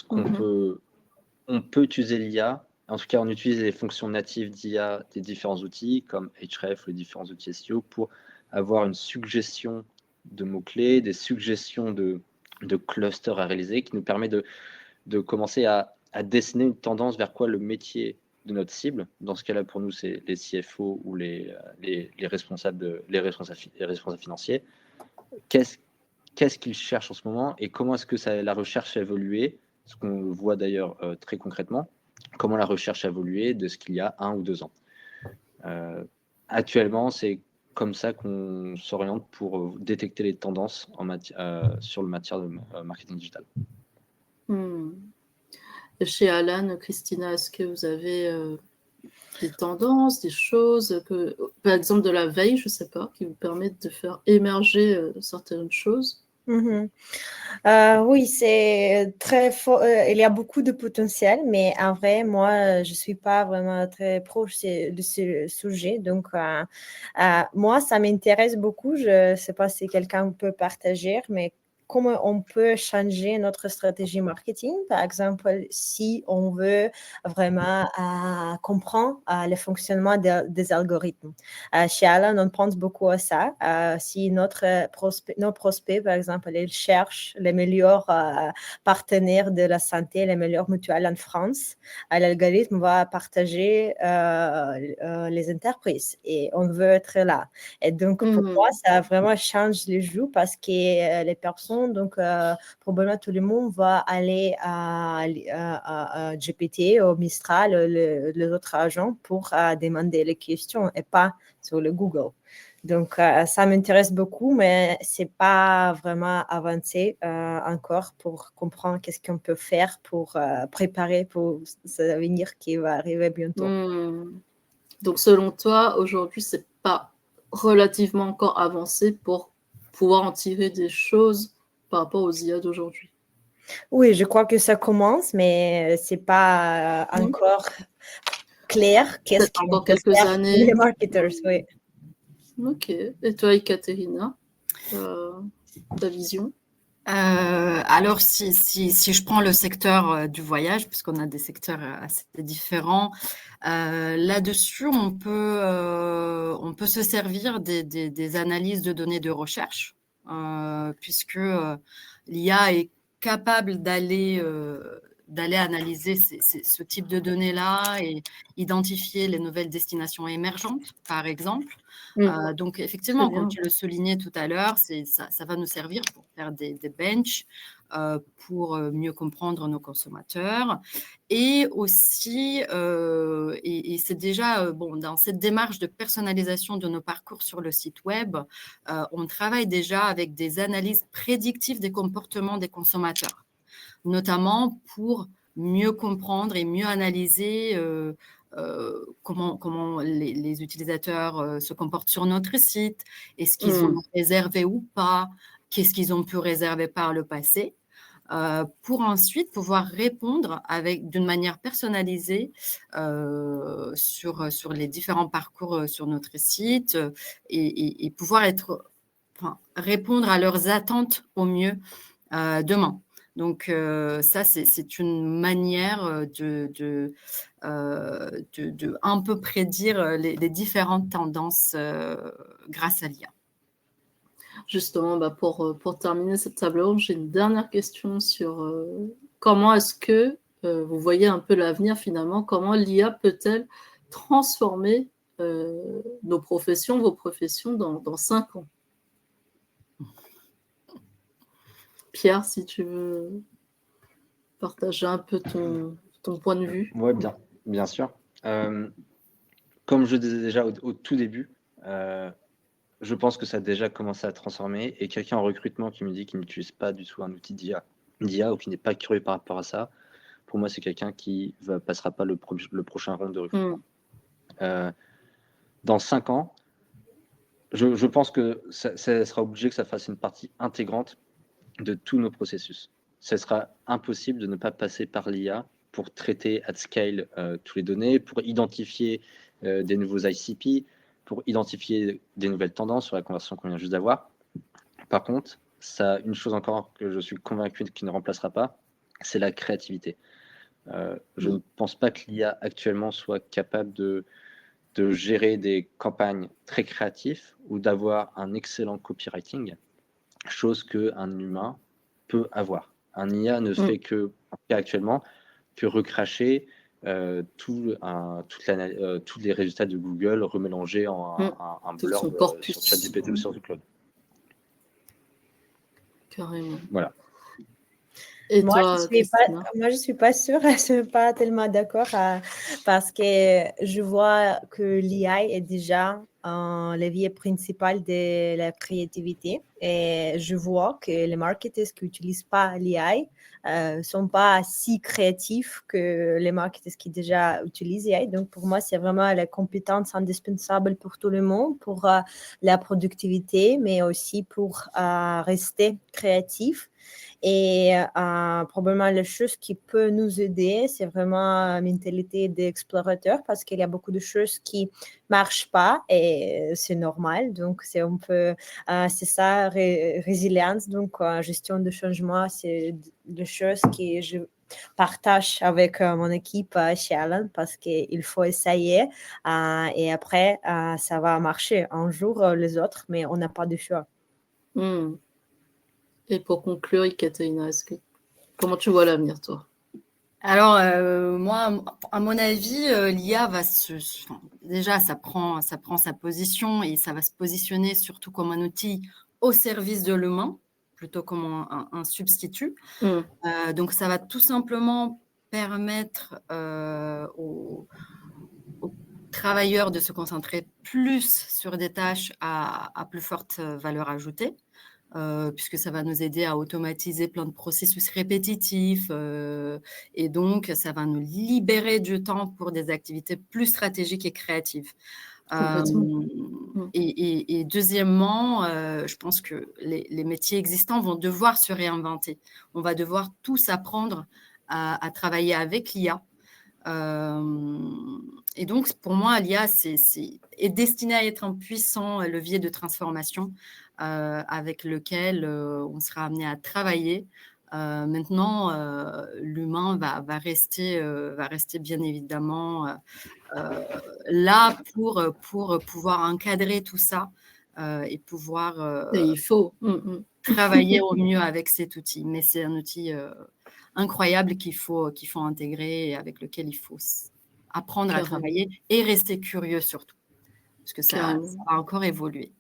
On peut utiliser l'IA. En tout cas, on utilise les fonctions natives d'IA des différents outils comme Href, les différents outils SEO pour avoir une suggestion de mots-clés, des suggestions de clusters à réaliser qui nous permet de commencer à dessiner une tendance vers quoi le métier de notre cible, dans ce cas-là pour nous c'est les CFO ou les responsables financiers, qu'est-ce qu'ils cherchent en ce moment et comment est-ce que la recherche a évolué, ce qu'on voit d'ailleurs très concrètement, comment la recherche a évolué de ce qu'il y a 1 ou 2 ans. Actuellement, c'est comme ça qu'on s'oriente pour détecter les tendances sur le matière de marketing digital. Chez Alan, Christina, est-ce que vous avez des tendances, des choses, par exemple de la veille, je ne sais pas, qui vous permettent de faire émerger certaines choses? Oui, c'est très fort. Il y a beaucoup de potentiel, mais en vrai, moi, je suis pas vraiment très proche de ce sujet. Donc, moi, ça m'intéresse beaucoup. Je sais pas si quelqu'un peut partager, mais comment on peut changer notre stratégie marketing, par exemple, si on veut vraiment comprendre le fonctionnement des algorithmes. Chez Alan, on pense beaucoup à ça. Si nos prospects, par exemple, ils cherchent les meilleurs partenaires de la santé, les meilleures mutuelles en France, l'algorithme va partager les entreprises et on veut être là. Et donc, pour moi, ça vraiment change les jeux parce que les personnes, donc probablement tout le monde va aller à GPT, au Mistral, les autres agents pour demander les questions et pas sur le Google. Donc, ça m'intéresse beaucoup, mais c'est pas vraiment avancé encore pour comprendre qu'est-ce qu'on peut faire pour préparer pour l'avenir qui va arriver bientôt. Donc, selon toi, aujourd'hui, c'est pas relativement encore avancé pour pouvoir en tirer des choses par rapport aux IA d'aujourd'hui? Oui, je crois que ça commence, mais c'est pas encore clair qu'est-ce qu'on encore peut quelques faire années. les marketeurs, oui. Ok. Et toi, Ekaterina, ta vision? Alors, si je prends le secteur du voyage, puisqu'on a des secteurs assez différents, là-dessus, on peut se servir des analyses de données de recherche, puisque l'IA est capable d'aller analyser ce type de données-là et identifier les nouvelles destinations émergentes, par exemple. Donc, effectivement, comme tu le soulignais tout à l'heure, ça va nous servir pour faire des benches, pour mieux comprendre nos consommateurs. Et aussi, et c'est déjà, dans cette démarche de personnalisation de nos parcours sur le site web, on travaille déjà avec des analyses prédictives des comportements des consommateurs, notamment pour mieux comprendre et mieux analyser comment les utilisateurs se comportent sur notre site, est-ce qu'ils ont réservé ou pas, qu'est-ce qu'ils ont pu réserver par le passé, pour ensuite pouvoir répondre d'une manière personnalisée sur les différents parcours sur notre site et pouvoir répondre à leurs attentes au mieux demain. Donc, ça, c'est une manière de un peu prédire les différentes tendances grâce à l'IA. Justement, pour terminer cette table ronde, j'ai une dernière question sur comment est-ce que vous voyez un peu l'avenir finalement, comment l'IA peut-elle transformer nos professions, vos professions dans 5 ans? Pierre, si tu veux partager un peu ton point de vue. Oui, bien sûr. Comme je disais déjà au tout début, je pense que ça a déjà commencé à transformer. Et quelqu'un en recrutement qui me dit qu'il n'utilise pas du tout un outil d'IA ou qui n'est pas curieux par rapport à ça, pour moi, c'est quelqu'un qui ne passera pas le prochain round de recrutement. dans 5 ans, je pense que ça sera obligé que ça fasse une partie intégrante de tous nos processus. Ce sera impossible de ne pas passer par l'IA pour traiter at scale toutes les données, pour identifier des nouveaux ICP, pour identifier des nouvelles tendances sur la conversation qu'on vient juste d'avoir. Par contre, ça, une chose encore que je suis convaincu qu'il ne remplacera pas, c'est la créativité. Je ne pense pas que l'IA actuellement soit capable de gérer des campagnes très créatives ou d'avoir un excellent copywriting, chose qu'un humain peut avoir. Un IA ne fait que, en tout cas actuellement, que recracher tous les résultats de Google remélangés en un Tout son blurb corpus. sur ChatGPT ou sur Claude. Carrément. Voilà. Et Moi, toi, Christina? je suis pas sûre, je suis pas tellement d'accord parce que je vois que l'IA est déjà un levier principal de la créativité et je vois que les marketeurs qui n'utilisent pas l'IA sont pas si créatifs que les marketeurs qui déjà utilisent l'IA. Donc, pour moi, c'est vraiment la compétence indispensable pour tout le monde, pour la productivité, mais aussi pour rester créatif. Et probablement la chose qui peut nous aider, c'est vraiment la mentalité d'explorateur parce qu'il y a beaucoup de choses qui marchent pas et c'est normal. Donc, c'est un peu, c'est ça, résilience. Donc, gestion de changement, c'est des choses que je partage avec mon équipe chez Allen parce qu'il faut essayer et après, ça va marcher un jour les autres, mais on n'a pas de choix. Et pour conclure, Ekaterina, comment tu vois l'avenir, toi? Alors, moi, à mon avis, l'IA va déjà, ça prend sa position et ça va se positionner surtout comme un outil au service de l'humain, plutôt comme un substitut. Donc, ça va tout simplement permettre aux travailleurs de se concentrer plus sur des tâches à plus forte valeur ajoutée. Puisque ça va nous aider à automatiser plein de processus répétitifs et donc ça va nous libérer du temps pour des activités plus stratégiques et créatives. Et deuxièmement, je pense que les métiers existants vont devoir se réinventer. On va devoir tous apprendre à travailler avec l'IA. Et donc, pour moi, l'IA est destinée à être un puissant levier de transformation avec lequel on sera amené à travailler. Maintenant, l'humain va rester bien évidemment là pour pouvoir encadrer tout ça et pouvoir Et il faut travailler au mieux avec cet outil. Mais c'est un outil incroyable qu'il faut intégrer et avec lequel il faut apprendre à travailler et rester curieux surtout, parce que ça va encore évoluer.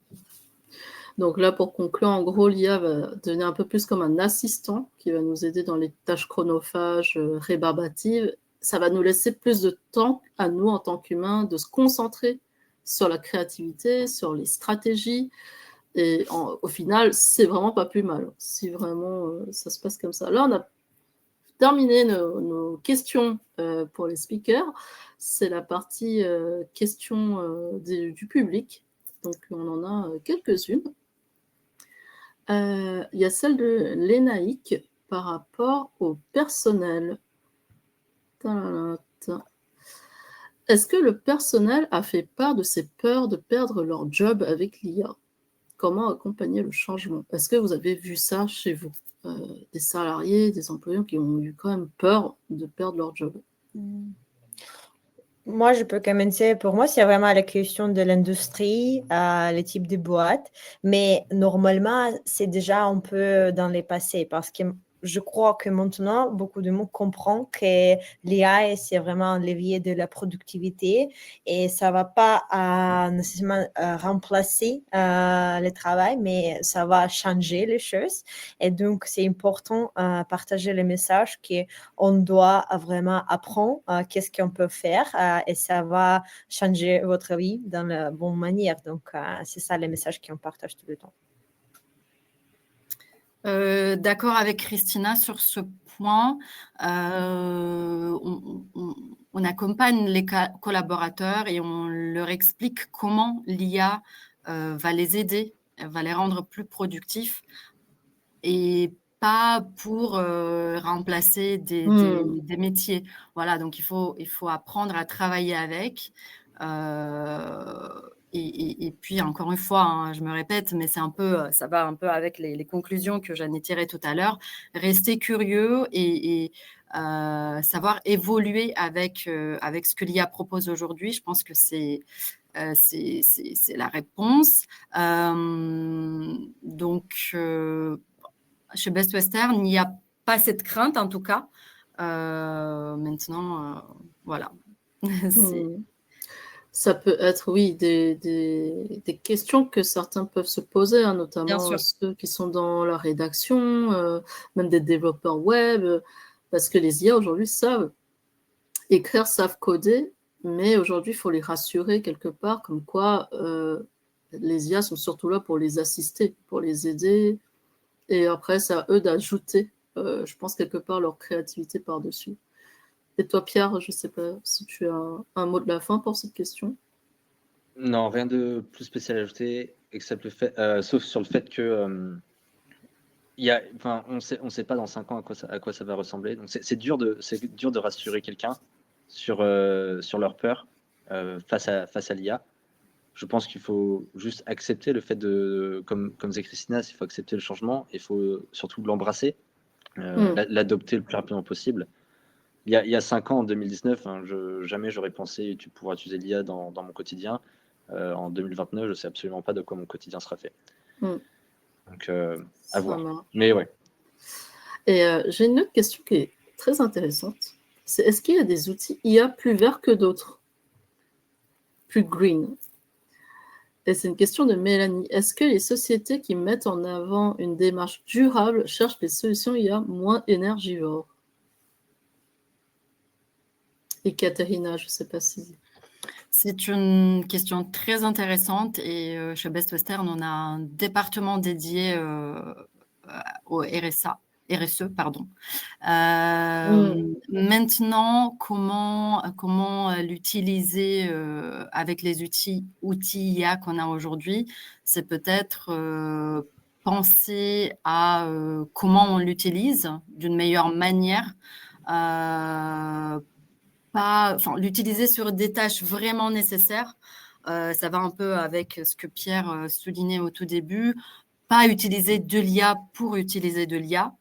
Donc là, pour conclure, en gros, l'IA va devenir un peu plus comme un assistant qui va nous aider dans les tâches chronophages, rébarbatives. Ça va nous laisser plus de temps à nous, en tant qu'humains, de se concentrer sur la créativité, sur les stratégies. Et au final, c'est vraiment pas plus mal, si vraiment ça se passe comme ça. Là, on a terminé nos questions pour les speakers. C'est la partie questions du public. Donc, on en a quelques-unes. Il y a celle de Lénaïque par rapport au personnel. Est-ce que le personnel a fait part de ses peurs de perdre leur job avec l'IA? Comment accompagner le changement? Est-ce que vous avez vu ça chez vous? Des salariés, des employés qui ont eu quand même peur de perdre leur job? Moi, je peux commencer. Pour moi, c'est vraiment la question de l'industrie, les types de boîtes. Mais normalement, c'est déjà un peu dans les passés parce que je crois que maintenant, beaucoup de monde comprend que l'IA, c'est vraiment un levier de la productivité et ça ne va pas nécessairement remplacer le travail, mais ça va changer les choses. Et donc, c'est important de partager le message qu'on doit vraiment apprendre qu'est-ce qu'on peut faire et ça va changer votre vie dans la bonne manière. Donc, c'est ça le message qu'on partage tout le temps. D'accord avec Christina sur ce point. On on accompagne les collaborateurs et on leur explique comment l'IA va les aider, va les rendre plus productifs et pas pour remplacer des métiers. Voilà, donc il faut apprendre à travailler avec. Et puis, encore une fois, hein, je me répète, mais ça va un peu avec les conclusions que j'en ai tirées tout à l'heure. Rester curieux et savoir évoluer avec ce que l'IA propose aujourd'hui. Je pense que c'est la réponse. Donc, chez Best Western, il n'y a pas cette crainte, en tout cas. Maintenant, voilà. Ça peut être, oui, des questions que certains peuvent se poser, hein, notamment ceux qui sont dans la rédaction, même des développeurs web, parce que les IA aujourd'hui savent écrire, savent coder, mais aujourd'hui, il faut les rassurer quelque part, comme quoi les IA sont surtout là pour les assister, pour les aider, et après, c'est à eux d'ajouter, je pense, quelque part leur créativité par-dessus. Et toi, Pierre, je ne sais pas si tu as un mot de la fin pour cette question. Non, rien de plus spécial à ajouter, except le fait, sauf sur le fait que on sait pas dans 5 ans à quoi ça va ressembler. Donc c'est dur de rassurer quelqu'un sur leur peur face à l'IA. Je pense qu'il faut juste accepter le fait comme disait Christina, il faut accepter le changement, il faut surtout l'embrasser, l'adopter le plus rapidement possible. Il y a 5 ans, en 2019, hein, jamais j'aurais pensé pouvoir utiliser l'IA dans mon quotidien. En 2029, je ne sais absolument pas de quoi mon quotidien sera fait. Donc, à voir. Mais ouais. Et j'ai une autre question qui est très intéressante. C'est est-ce qu'il y a des outils IA plus verts que d'autres? Plus green? Et c'est une question de Mélanie. Est-ce que les sociétés qui mettent en avant une démarche durable cherchent des solutions IA moins énergivores? Et Katerina, je ne sais pas si... C'est une question très intéressante et chez Best Western, on a un département dédié au RSE, pardon. Maintenant, comment l'utiliser avec les outils IA qu'on a aujourd'hui, c'est peut-être penser à comment on l'utilise d'une meilleure manière. L'utiliser sur des tâches vraiment nécessaires. Ça va un peu avec ce que Pierre soulignait au tout début. Pas utiliser de l'IA pour utiliser de l'IA.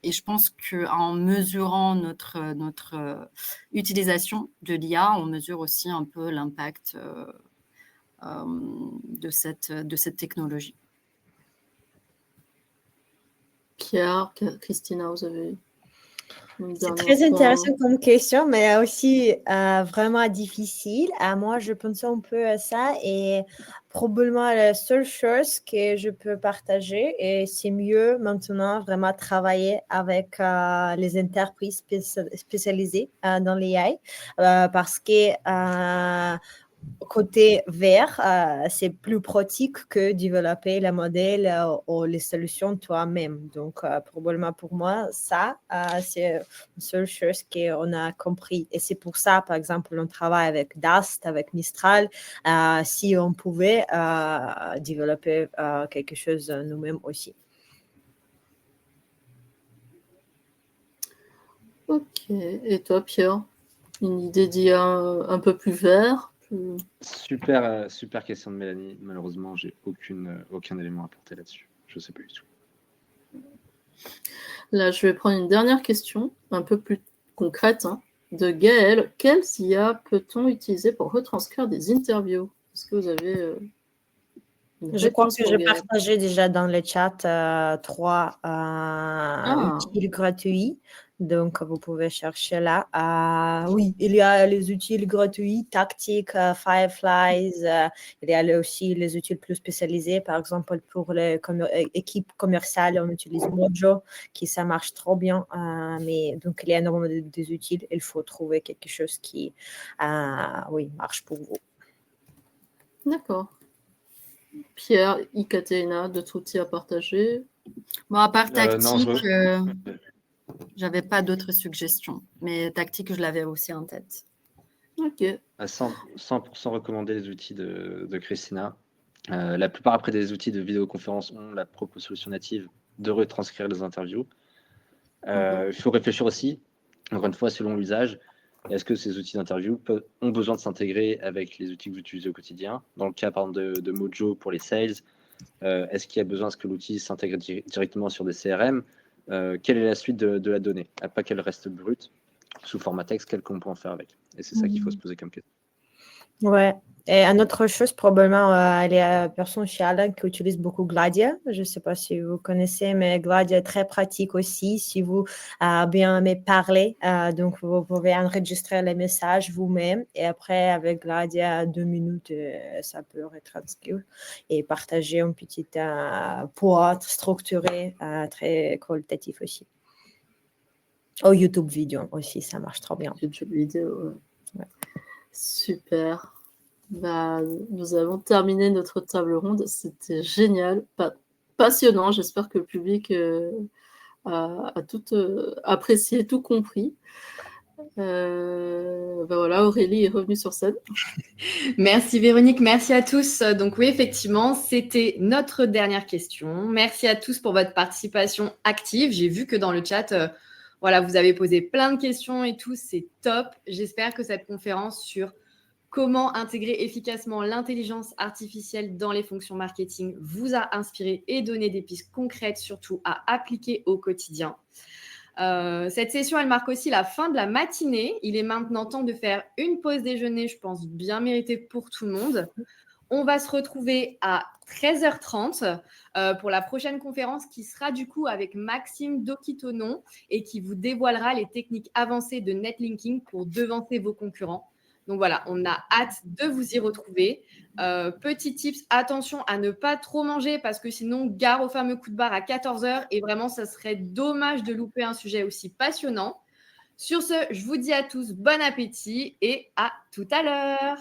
Et je pense qu'en mesurant notre utilisation de l'IA, on mesure aussi un peu l'impact de cette technologie. Pierre, Christina, vous avez... C'est très intéressant comme question, mais aussi vraiment difficile. Moi, je pense un peu à ça et probablement la seule chose que je peux partager, et c'est mieux maintenant vraiment travailler avec les entreprises spécialisées dans l'AI parce que côté vert, c'est plus pratique que développer le modèle ou les solutions toi-même. Donc, probablement pour moi, ça, c'est la seule chose qu'on a compris. Et c'est pour ça, par exemple, on travaille avec Dast, avec Mistral, si on pouvait développer quelque chose nous-mêmes aussi. Ok. Et toi, Pierre, une idée d'IA un peu plus vert? Super question de Mélanie. Malheureusement, j'ai aucun élément à apporter là-dessus. Je ne sais pas du tout. Là, je vais prendre une dernière question, un peu plus concrète, de Gaëlle. Quelles IA peut-on utiliser pour retranscrire des interviews? Est-ce que vous avez je crois que j'ai partagé déjà dans le chat 3 outils gratuits. Donc, vous pouvez chercher là. Oui, il y a les outils gratuits, Tactic, Fireflies. Il y a aussi les outils plus spécialisés. Par exemple, pour les équipes commerciales, on utilise Mojo, ça marche trop bien. Mais donc, il y a énormément des outils. Il faut trouver quelque chose qui marche pour vous. D'accord. Pierre, Katerina, d'autres outils à partager? Bon, à part Tactic... J'avais pas d'autres suggestions, mais tactique, je l'avais aussi en tête. Ok. À 100% recommander les outils de Christina. La plupart après des outils de vidéoconférence ont la propre solution native de retranscrire les interviews. Il faut réfléchir aussi, encore une fois, selon l'usage. Est-ce que ces outils d'interview ont besoin de s'intégrer avec les outils que vous utilisez au quotidien? Dans le cas, par exemple, de Mojo pour les sales, est-ce qu'il y a besoin à ce que l'outil s'intègre directement sur des CRM? Quelle est la suite de la donnée? Pas qu'elle reste brute, sous format texte, quel qu'on peut en faire avec? Et c'est ça qu'il faut se poser comme question. Ouais. Et une autre chose, probablement, il y a une personne chez Alan qui utilise beaucoup Gladia. Je ne sais pas si vous connaissez, mais Gladia est très pratique aussi si vous bien aimez parler. Donc, vous pouvez enregistrer les messages vous-même et après, avec Gladia, 2 minutes, ça peut retranscrire et partager un petit poids structuré, très qualitatif aussi. Au YouTube vidéo aussi, ça marche trop bien. YouTube vidéo, Ouais. Super. Nous avons terminé notre table ronde. C'était génial, passionnant. J'espère que le public a tout apprécié, tout compris. Voilà, Aurélie est revenue sur scène. Merci Véronique, merci à tous. Donc oui, effectivement, c'était notre dernière question. Merci à tous pour votre participation active. J'ai vu que dans le chat, voilà, vous avez posé plein de questions et tout, c'est top. J'espère que cette conférence sur comment intégrer efficacement l'intelligence artificielle dans les fonctions marketing vous a inspiré et donné des pistes concrètes, surtout à appliquer au quotidien. Cette session, elle marque aussi la fin de la matinée. Il est maintenant temps de faire une pause déjeuner, je pense, bien méritée pour tout le monde. On va se retrouver à 13h30 pour la prochaine conférence qui sera du coup avec Maxime Dokitonon et qui vous dévoilera les techniques avancées de netlinking pour devancer vos concurrents. Donc voilà, on a hâte de vous y retrouver. Petit tips, attention à ne pas trop manger parce que sinon, gare au fameux coup de barre à 14h et vraiment, ça serait dommage de louper un sujet aussi passionnant. Sur ce, je vous dis à tous bon appétit et à tout à l'heure.